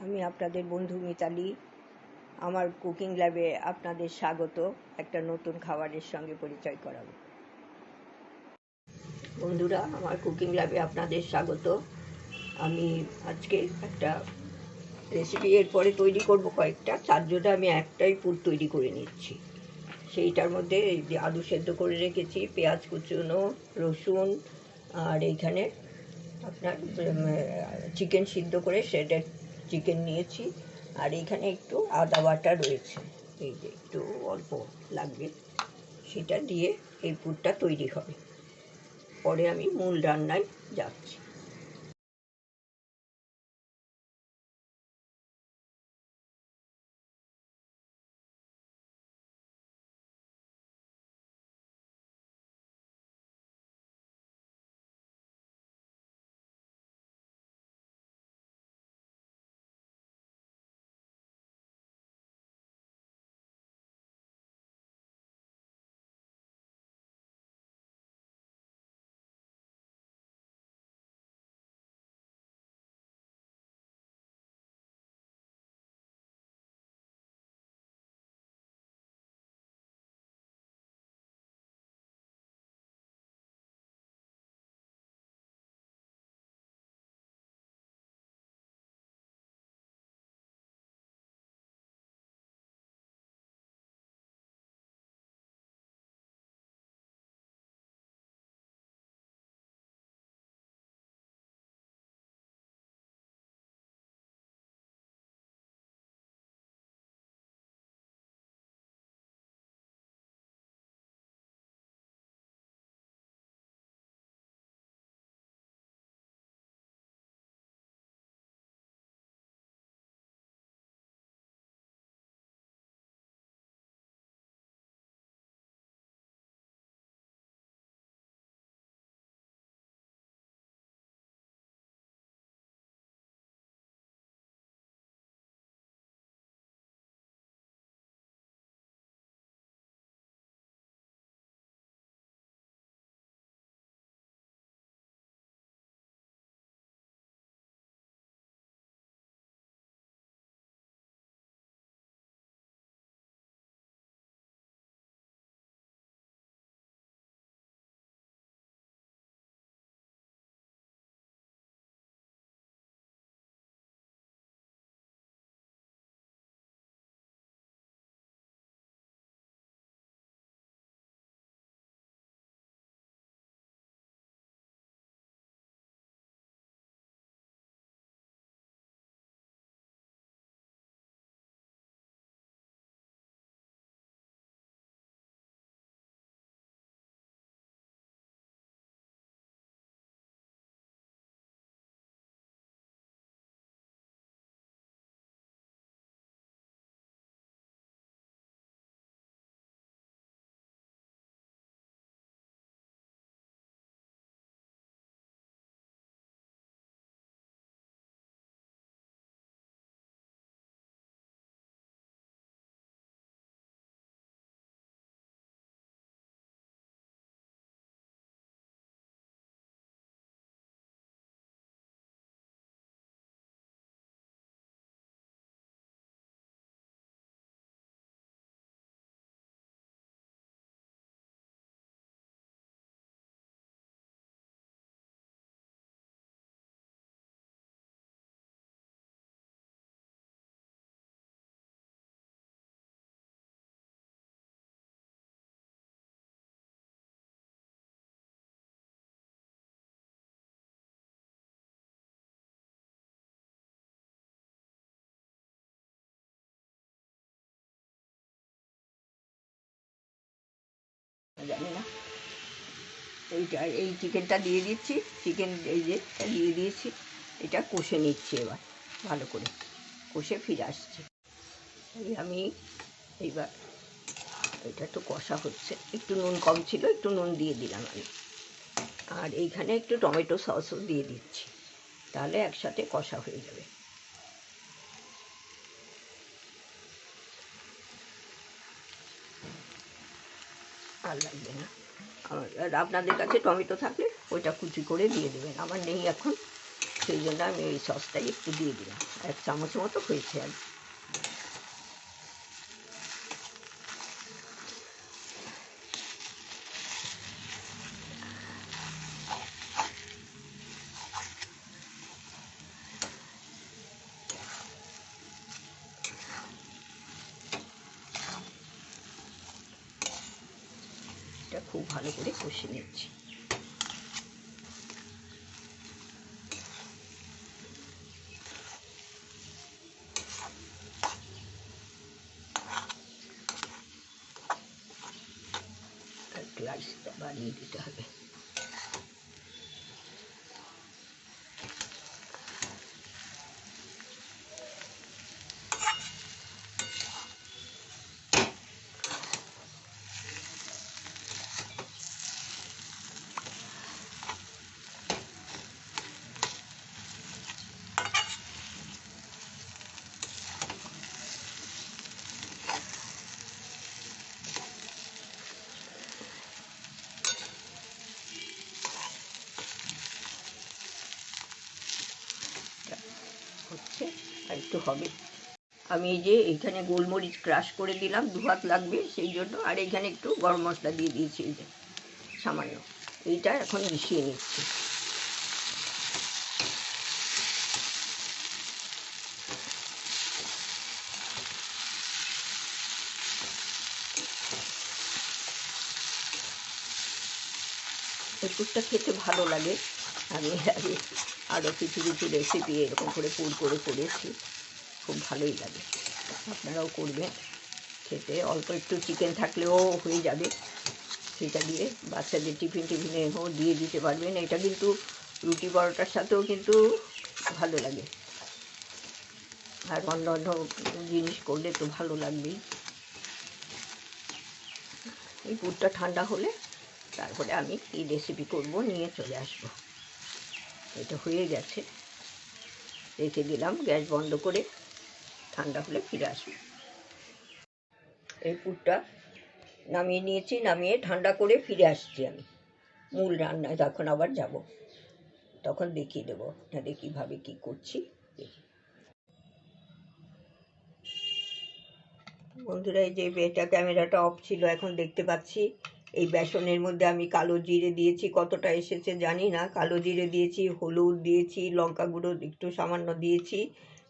আমি আপনাদের বন্ধু মিতালি। আমার কুকিং ল্যাবে আপনাদের স্বাগত। একটা নতুন খাবারের সঙ্গে পরিচয় করাবো। বন্ধুরা, আমার কুকিং ল্যাবে আপনাদের স্বাগত। আমি আজকে একটা রেসিপি এরপরে তৈরি করব কয়েকটা, তার জন্য আমি একটাই পুর তৈরি করে নিচ্ছি। সেইটার মধ্যে এই যে আলু সেদ্ধ করে রেখেছি, পেঁয়াজ কুচনো, রসুন, আর এইখানে আপনার চিকেন সিদ্ধ করে সেটা চিকেন নিয়েছি, আর এইখানে একটু আদা বাটা রয়েছে, এই যে একটু অল্প লাগবে, সেটা দিয়ে এই পুরটা তৈরি হবে। পরে আমি মূল রান্নায় যাচ্ছি। জানি না, এই চিকেনটা দিয়ে দিচ্ছি, চিকেন এই যে দিয়ে দিয়েছি, এটা কষে নিচ্ছি। এবার ভালো করে কষে ফিরে আসছি। আমি এইবার এটা একটু কষা হচ্ছে, একটু নুন কম ছিল, একটু নুন দিয়ে দিলাম আমি, আর এইখানে একটু টমেটো সসও দিয়ে দিচ্ছি, তাহলে একসাথে কষা হয়ে যাবে। আর লাগবে না। আর আপনাদের কাছে টমেটো থাকলে ওইটা কুচি করে দিয়ে দেবেন, আমার নেই এখন। সেই জন্য আমি এই সসটাই একটু দিয়ে দিলাম, 1 চামচ মতো হয়েছে আর এটা খুব ভালো করে কষে নিচ্ছি। একটু রাইসটা বাড়িয়ে দিতে হবে। হচ্ছে আর একটু হবে। আমি এই যে এইখানে গোলমরিচ ক্রাশ করে দিলাম, 2 হাত লাগবে সেই জন্য, আর এইখানে একটু গরম মশলা দিয়ে দিয়েছি, এই যে সামান্য। এইটা এখন মিশিয়ে নিচ্ছি। এই পুরটা খেতে ভালো লাগে। আমি আগে আরও কিছু কিছু রেসিপি এরকম করে পুর করে করেছি, খুব ভালোই লাগে। আপনারাও করবেন, খেতে অল্প একটু চিকেন থাকলেও হয়ে যাবে, সেটা দিয়ে বাচ্চাদের টিফিনেও দিয়ে দিতে পারবেন। এটা কিন্তু রুটি পরোটার সাথেও কিন্তু ভালো লাগে, আর অন্য অন্য জিনিস করলে তো ভালো লাগবেই। এই পুরটা ঠান্ডা হলে তারপরে আমি এই রেসিপি করব, নিয়ে চলে আসব। এটা হয়ে গেছে, রেখে দিলাম, গ্যাস বন্ধ করে, ঠান্ডা হলে ফিরে আসবো। এই পুরটা নামিয়ে নিয়েছি, নামিয়ে ঠান্ডা করে ফিরে আসছি। আমি মূল রান্নায় যখন আবার যাব তখন দেখিয়ে দেবো আপনাদের কীভাবে কী করছি। বন্ধুরা, এই যে এটা ক্যামেরাটা অফ ছিল, এখন দেখতে পাচ্ছি এই বেসনের মধ্যে আমি কালো জিরে দিয়েছি, কতটা এসেছে জানি না। কালো জিরে দিয়েছি, হলুদ দিয়েছি, লঙ্কা গুঁড়ো একটু সামান্য দিয়েছি,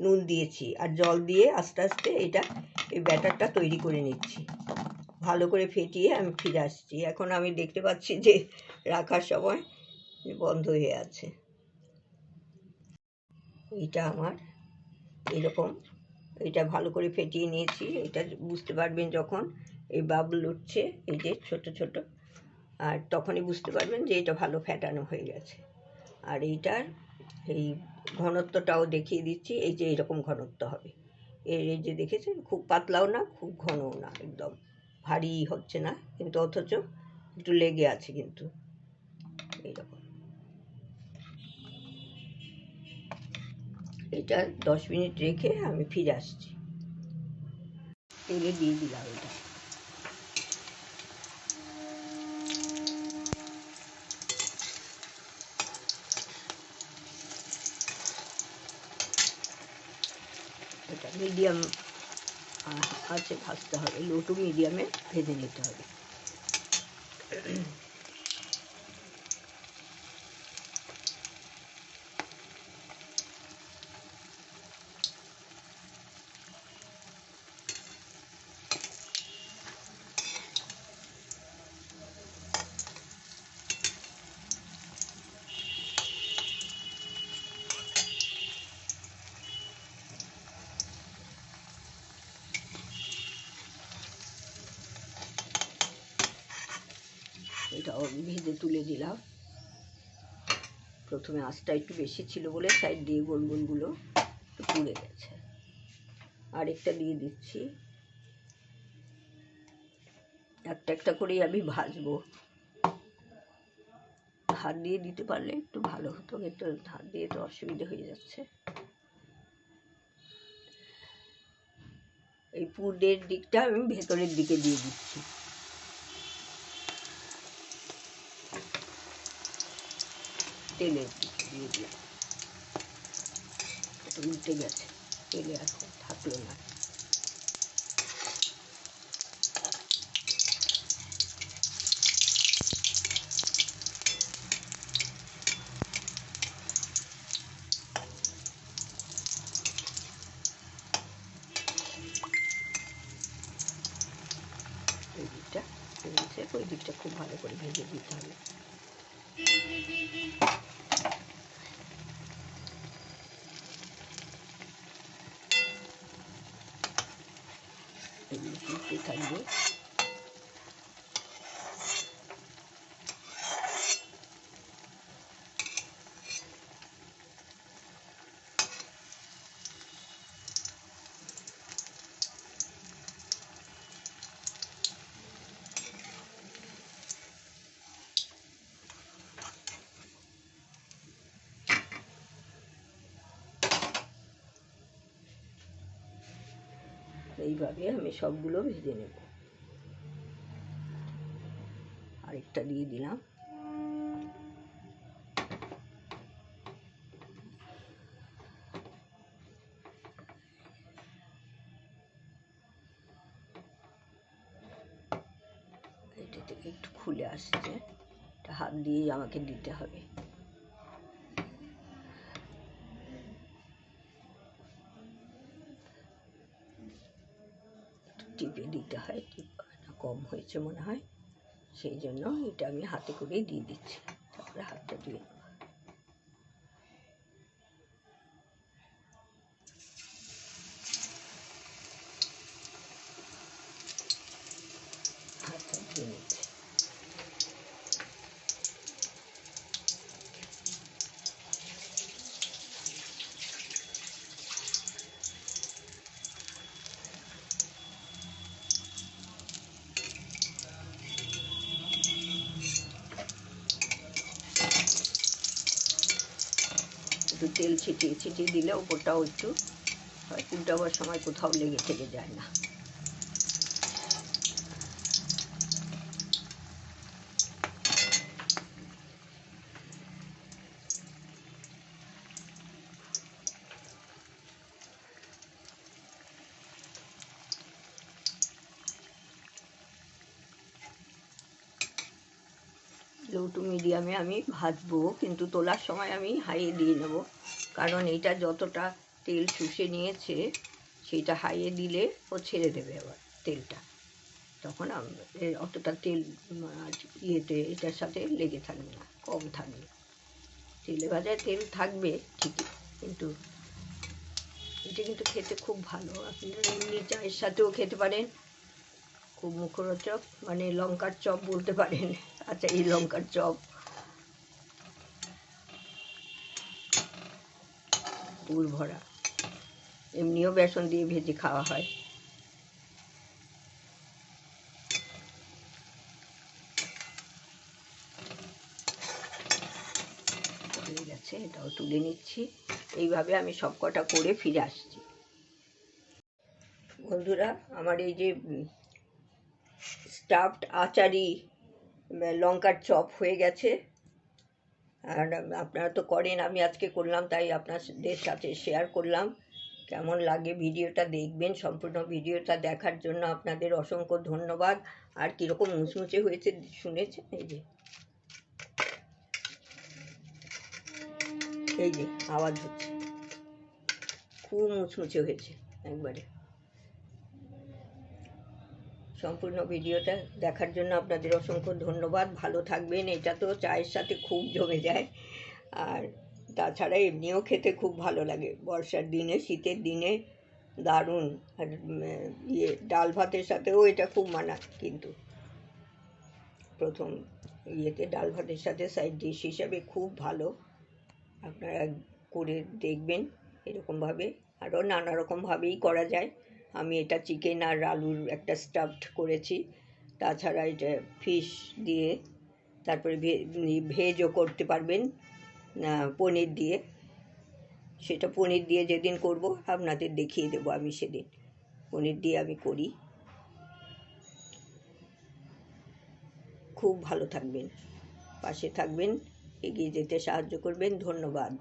নুন দিয়েছি, আর জল দিয়ে আস্তে আস্তে এটা এই ব্যাটারটা তৈরি করে নিচ্ছি। ভালো করে ফেটিয়ে আমি ফিরে আসছি। এখন আমি দেখতে পাচ্ছি যে রাখার সময় বন্ধ হয়ে আছে। এটা আমার এরকম, এটা ভালো করে ফেটিয়ে নিয়েছি। এটা বুঝতে পারবেন যখন এই বাবল উঠছে, এই যে ছোট ছোট, আর তখনই বুঝতে পারবেন যে এটা ভালো ফেটানো হয়ে গেছে। আর এইটার এই ঘনত্বটাও দেখিয়ে দিচ্ছি, এই যে এরকম ঘনত্ব হবে। এই যে দেখেছেন, খুব পাতলাও না খুব ঘনও না, একদম ভারী হচ্ছে না, কিন্তু অথচ একটু লেগে আছে, কিন্তু এইরকম। এটা 10 মিনিট রেখে আমি ফিরে আসছি। তেলে দিয়ে দিলাম এটা। এটা মিডিয়াম আছে ভাজতে হবে, লো টু মিডিয়ামে ভেজে নিতে হবে। এটাও ভেজে তুলে দিলাম। প্রথমে আঁচটা একটু বেশি ছিল বলে সাইড দিয়ে গোল গোলগুলো একটু পুড়ে গেছে। আরেকটা দিয়ে দিচ্ছি, একটা একটা করেই আমি ভাজবো। হাত দিয়ে দিতে পারলে একটু ভালো হতো, কিন্তু হাত দিয়ে তো অসুবিধা হয়ে যাচ্ছে। এই পুরের দিকটা আমি ভেতরের দিকে দিয়ে দিচ্ছি। তেলের দিকে দিয়ে দিলাম। উল্টে গেছে, তেলে আর থাকলো না। এই দিকটা ভেজেছে, ওই দিকটা খুব ভালো করে ভেজে দিতে হবে। এগুলো ফুটতে থাকবে। এইভাবে আমি সবগুলো ভেজে নেব। আরেকটা দিয়ে দিলাম। এটা থেকে একটু খুলে আসছে, এটা হাত দিয়েই আমাকে দিতে হবে। টিপে দিতে হয়, কম হয়েছে মনে হয়, সেই জন্য এটা আমি হাতে করেই দিয়ে দিচ্ছি। তারপরে হাতটা দিয়ে নেব। হাতটা দিয়ে নিচ্ছি। একটু তেল ছিটিয়ে ছিটিয়ে দিলে ওপরটাও একটু হয়, উল্টাবার সময় কোথাও লেগে থেকে যায় না। লো টু মিডিয়ামে আমি ভাজবো, কিন্তু তোলার সময় আমি হাইয়ে দিয়ে নেব, কারণ এইটা যতটা তেল শুষে নিয়েছে সেইটা হাইয়ে দিলে ও ছেড়ে দেবে আবার তেলটা, তখন অতটা তেল ইয়েতে এটার সাথে লেগে থাকবে না, কম থাকবে। তেলে ভাজায় তেল থাকবে ঠিকই, কিন্তু এটা কিন্তু খেতে খুব ভালো। আপনারা এমনি চায়ের সাথেও খেতে পারেন, খুব মুখরোচক, মানে লঙ্কার চপ বলতে পারেন। আচ্ছা, এই লঙ্কার চপ পুর ভরা, এমনিও বেসন দিয়ে ভেজে খাওয়া হয়। হয়ে গেছে, এটাও তুলে নিচ্ছি। এইভাবে আমি সব কটা করে ফিরে আসছি। বন্ধুরা, আমার এই যে স্টাফড আচারি লঙ্কার চপ হয়ে গেছে। আর আপনারা তো করেন, আমি আজকে করলাম, তাই আপনাদের সাথে শেয়ার করলাম। কেমন লাগে ভিডিওটা দেখবেন। সম্পূর্ণ ভিডিওটা দেখার জন্য আপনাদের অসংখ্য ধন্যবাদ। আর কীরকম মুচমুচে হয়েছে শুনেছেন? এই যে আওয়াজ হচ্ছে, খুব মুচমুচে হয়েছে একবারে। সম্পূর্ণ ভিডিওটা দেখার জন্য আপনাদের অসংখ্য ধন্যবাদ। ভালো থাকবেন। এটা তো চায়ের সাথে খুব জমে যায়, আর তাছাড়া এমনিও খেতে খুব ভালো লাগে। বর্ষার দিনে, শীতের দিনে দারুণ। আর ডাল ভাতের সাথেও এটা খুব মানায়, কিন্তু প্রথম ডাল ভাতের সাথে সাইড ডিশ হিসাবে খুব ভালো। আপনারা করে দেখবেন এরকমভাবে। আরও নানা রকমভাবেই করা যায়। আমি এটা চিকেন আর আলুর একটা স্টাফড করেছি। তাছাড়া এটা ফিশ দিয়ে, তারপরে ভেজও করতে পারবেন পনির দিয়ে। সেটা পনির দিয়ে যেদিন করব আপনাদের দেখিয়ে দেবো আমি সেদিন। পনির দিয়ে আমি করি। খুব ভালো থাকবেন, পাশে থাকবেন, এগিয়ে যেতে সাহায্য করবেন। ধন্যবাদ।